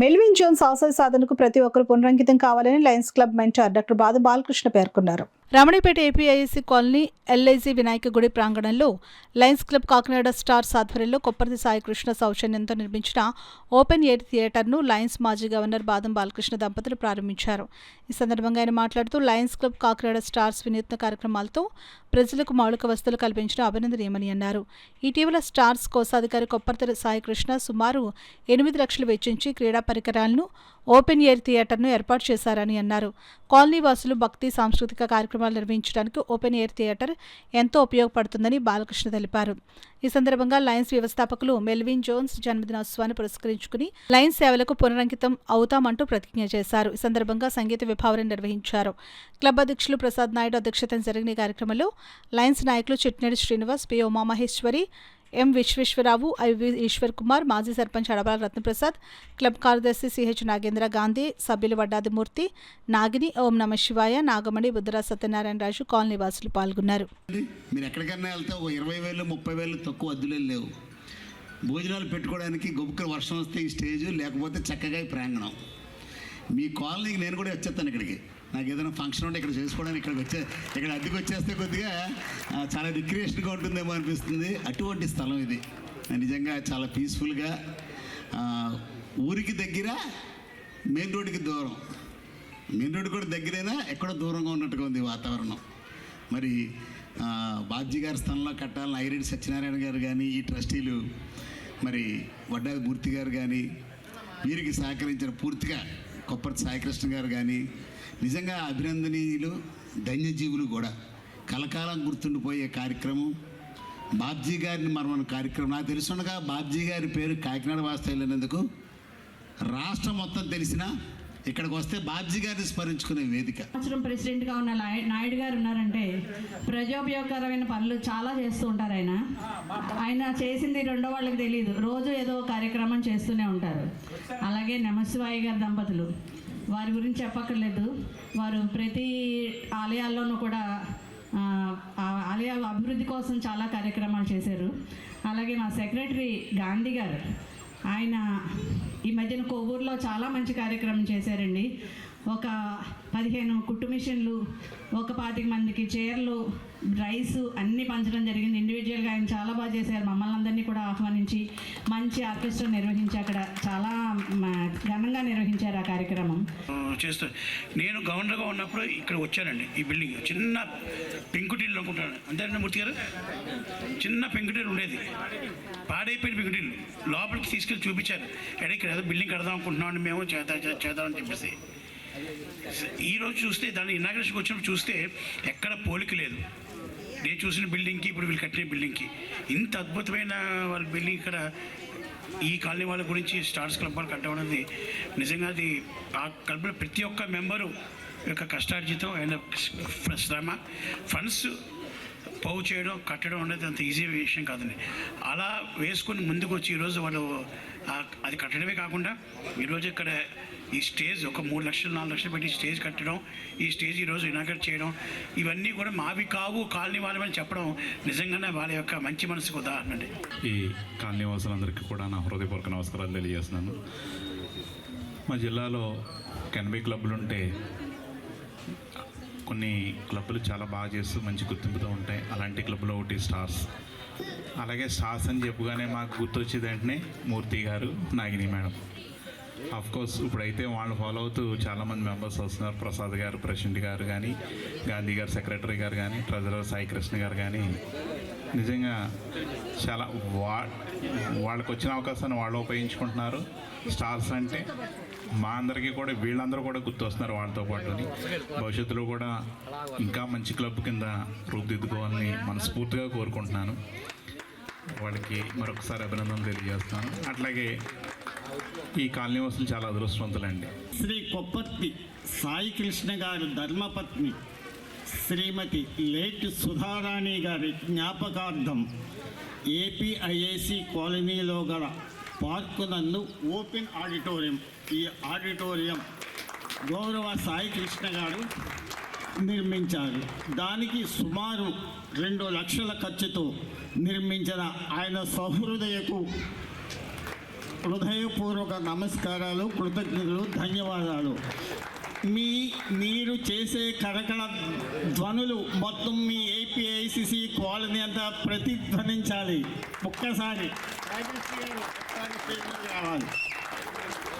Melvin Jones ఆశయ సాధనకు ప్రతి ఒక్కరు పునరంకితం కావాలని Lions Club mentor doctor Badu Balakrishna పేర్కొన్నారు. Ramanipeta APIAC colony LIG Vinayaka గుడి ప్రాంగణంలో లయన్స్ క్లబ్ కాకినాడ స్టార్స్ ఆధ్వర్యంలో కొప్పర్తి సాయికృష్ణ సౌజన్యంతో నిర్మించిన ఓపెన్ ఎయిర్ థియేటర్ను లయన్స్ మాజీ గవర్నర్ బాదం బాలకృష్ణ దంపతులు ప్రారంభించారు. ఈ సందర్భంగా ఆయన మాట్లాడుతూ లయన్స్ క్లబ్ కాకినాడ స్టార్స్ వినూత్న కార్యక్రమాలతో ప్రజలకు మౌలిక వసతులు కల్పించడం అభినందనీయమని అన్నారు. ఇటీవల స్టార్స్ కోశాధికారి కొప్పర్తి సాయికృష్ణ సుమారు 8 లక్షలు వెచ్చించి క్రీడా పరికరాలను ఓపెన్ ఎయిర్ థియేటర్ను ఏర్పాటు చేశారని అన్నారు. కాలనీ వాసులు భక్తి సాంస్కృతిక కార్యక్రమాలు నిర్వహించడానికి ఓపెన్ ఎయిర్ థియేటర్ ఎంతో ఉపయోగపడుతుందని బాలకృష్ణ తెలిపారు. ఈ సందర్భంగా లయన్స్ వ్యవస్థాపకులు మెల్విన్ జోన్స్ జన్మదినోత్సవాన్ని పురస్కరించుకుని లయన్స్ సేవలకు పునరంకితం అవుతామంటూ ప్రతిజ్ఞ చేశారు. ఈ సందర్భంగా సంగీత విభావన నిర్వహించారు. క్లబ్ అధ్యక్షులు ప్రసాద్ నాయుడు అధ్యక్షతన జరిగిన కార్యక్రమంలో లయన్స్ నాయకులు చిట్నేడి శ్రీనివాస్, పి ఉమామహేశ్వరి, ఎం విశ్వేశ్వరరావు, ఐవి ఈశ్వర్ కుమార్, మాజీ సర్పంచ్ అడబాల రత్నప్రసాద్, క్లబ్ కార్యదర్శి సిహెచ్ నాగేంద్ర గాంధీ, సభ్యులు వడ్డాదిమూర్తి, నాగిని, ఓం నమ శివాయ, నాగమణి, బుద్ధరా సత్యనారాయణ రాజు, కాలనీ వాసులు పాల్గొన్నారు. మీరు ఎక్కడికన్నా వెళ్తే 20,000 30,000 తక్కువ అద్దులే లేవు. భోజనాలు పెట్టుకోవడానికి గొప్ప వర్షం వస్తే ఈ స్టేజ్, లేకపోతే చక్కగా ఈ ప్రాంగణం. మీ కాలనీకి నేను కూడా వచ్చేస్తాను. ఇక్కడికి నాకు ఏదైనా ఫంక్షన్ ఉంటే ఇక్కడ చేసుకోవడానికి ఇక్కడ అద్దెకి వచ్చేస్తే కొద్దిగా చాలా రిక్రియేషన్గా ఉంటుందేమో అనిపిస్తుంది. అటువంటి స్థలం ఇది. నిజంగా చాలా పీస్ఫుల్గా, ఊరికి దగ్గర, మెయిన్ రోడ్డుకి దూరం. మెయిన్ రోడ్డు కూడా దగ్గరైనా ఎక్కడో దూరంగా ఉన్నట్టుగా ఉంది వాతావరణం. మరి బాబ్జీ గారి స్థలంలో కట్టాలని ఐరెడ్డి సత్యనారాయణ గారు కానీ, ఈ ట్రస్టీలు మరి వడ్డాది మూర్తి గారు కానీ, వీరికి సహకరించిన పూర్తిగా కొప్పర్తి సాయికృష్ణ గారు కానీ నిజంగా అభినందనీయులు, ధన్యజీవులు కూడా. కలకాలం గుర్తుండిపోయే కార్యక్రమం బాబ్జీ గారిని మరొక కార్యక్రమం. నాకు తెలుసుండగా బాబ్జీ గారి పేరు కాకినాడ వాస్తవ్యులైనందుకు రాష్ట్రం మొత్తం తెలిసిన ఇక్కడికి వస్తే బాబ్జీ గారిని స్మరించుకునే వేదిక. సంవత్సరం ప్రెసిడెంట్గా ఉన్న నాయుడు గారు ఉన్నారంటే ప్రజోపయోగకరమైన పనులు చాలా చేస్తూ ఉంటారు. ఆయన చేసింది రెండో వాళ్ళకి తెలియదు. రోజు ఏదో కార్యక్రమం చేస్తూనే ఉంటారు. అలాగే నమశివాయ గారి దంపతులు, వారి గురించి చెప్పక్కర్లేదు. వారు ప్రతి ఆలయాల్లోనూ కూడా ఆలయ అభివృద్ధి కోసం చాలా కార్యక్రమాలు చేశారు. అలాగే మా సెక్రటరీ గాంధీ గారు, ఆయన ఈ మధ్యన కొవ్వూరులో చాలా మంచి కార్యక్రమం చేశారండి. ఒక 15 కుట్టు మిషన్లు, ఒక 25 మందికి చైర్లు, రైస్ అన్నీ పంచడం జరిగింది. ఇండివిజువల్గా ఆయన చాలా బాగా చేశారు. మమ్మల్ని అందరినీ కూడా ఆహ్వానించి మంచి ఆర్కెస్ట్రా నిర్వహించి అక్కడ చాలా ఘనంగా నిర్వహించారు ఆ కార్యక్రమం. చేస్తారు. నేను గవర్నర్గా ఉన్నప్పుడు ఇక్కడ వచ్చానండి. ఈ బిల్డింగ్ చిన్న పెంకుటిల్లు అనుకుంటాను, అంతేనండి మూర్తి గారు. చిన్న పెంకుటిల్లు ఉండేది, పాడైపోయిన పెంకుటిల్లు. లోపలికి తీసుకెళ్ళి చూపించారు. ఇక్కడ ఏదో బిల్డింగ్ కడదాం అనుకుంటున్నామని మేము చేద్దామని చెప్పేసి. ఈరోజు చూస్తే దాన్ని ఇనాగ్రేషన్కి వచ్చినప్పుడు చూస్తే ఎక్కడ పోలిక లేదు. నేను చూసిన బిల్డింగ్కి ఇప్పుడు వీళ్ళు కట్టిన బిల్డింగ్కి ఇంత అద్భుతమైన వాళ్ళ బిల్డింగ్ ఇక్కడ ఈ కాలనీ వాళ్ళ గురించి స్టార్స్ క్లబ్ వాళ్ళు కట్టడం అనేది నిజంగా అది ఆ క్లబ్లో ప్రతి ఒక్క మెంబరు యొక్క కష్టార్జితం అండ్ శ్రమ, ఫండ్స్ పోగు చేయడం, కట్టడం అనేది అంత ఈజీ విషయం కాదండి. అలా వేసుకొని ముందుకు వచ్చి ఈరోజు వాళ్ళు అది కట్టడమే కాకుండా ఈరోజు ఇక్కడ ఈ స్టేజ్ ఒక 3 లక్షలు 4 లక్షలు పెట్టి స్టేజ్ కట్టడం, ఈ స్టేజ్ ఈరోజు ఇనాగ్రేట్ చేయడం, ఇవన్నీ కూడా మావి కావు కాలనీ వాళ్ళని చెప్పడం నిజంగానే వాళ్ళ యొక్క మంచి మనసుకు ఉదాహరణ అండి. ఈ కాలనీ వాసులందరికీ కూడా నా హృదయపూర్వక నమస్కారాలు తెలియజేస్తున్నాను. మా జిల్లాలో 80 క్లబ్బులు ఉంటే కొన్ని క్లబ్బులు చాలా బాగా చేస్తూ మంచి గుర్తింపుతో ఉంటాయి. అలాంటి క్లబ్లో ఒకటి స్టార్స్. అలాగే స్టార్స్ అని చెప్పగానే మాకు గుర్తొచ్చేది వెంటనే మూర్తి గారు, నాగిని మేడం. కోర్స్ ఇప్పుడైతే వాళ్ళు ఫాలో అవుతూ చాలామంది మెంబర్స్ వస్తున్నారు. ప్రసాద్ గారు ప్రెసిడెంట్ గారు కానీ, గాంధీ గారు సెక్రటరీ గారు కానీ, ట్రెజరర్ సాయికృష్ణ గారు కానీ నిజంగా చాలా వాళ్ళకి వచ్చిన అవకాశాన్ని వాళ్ళు ఉపయోగించుకుంటున్నారు. స్టార్స్ అంటే మా అందరికీ కూడా వీళ్ళందరూ కూడా గుర్తొస్తున్నారు వాళ్ళతో పాటు. భవిష్యత్తులో కూడా ఇంకా మంచి క్లబ్ కింద రూపుదిద్దుకోవాలని మనస్ఫూర్తిగా కోరుకుంటున్నాను. వాళ్ళకి మరొకసారి అభినందనలు తెలియజేస్తున్నాను. అట్లాగే ఈ కాలనీ వాసులు చాలా అదృష్టవంతులండి. శ్రీ కొప్పర్తి సాయికృష్ణ గారు ధర్మపత్ని శ్రీమతి లేట్ సుధారాణి గారి జ్ఞాపకార్థం ఏపీఐఏసీ కాలనీలో గల పార్కు నందు ఓపెన్ ఆడిటోరియం, ఈ ఆడిటోరియం గౌరవ సాయికృష్ణ గారు నిర్మించారు. దానికి సుమారు 2 లక్షల ఖర్చుతో నిర్మించిన ఆయన సహృదయకు హృదయపూర్వక నమస్కారాలు, కృతజ్ఞతలు, ధన్యవాదాలు. మీరు చేసే కరకళ ధ్వనులు మొత్తం మీ ఏపీఐసిసి కాలనీ అంతా ప్రతిధ్వనించాలి. ఒక్కసారి రావాలి.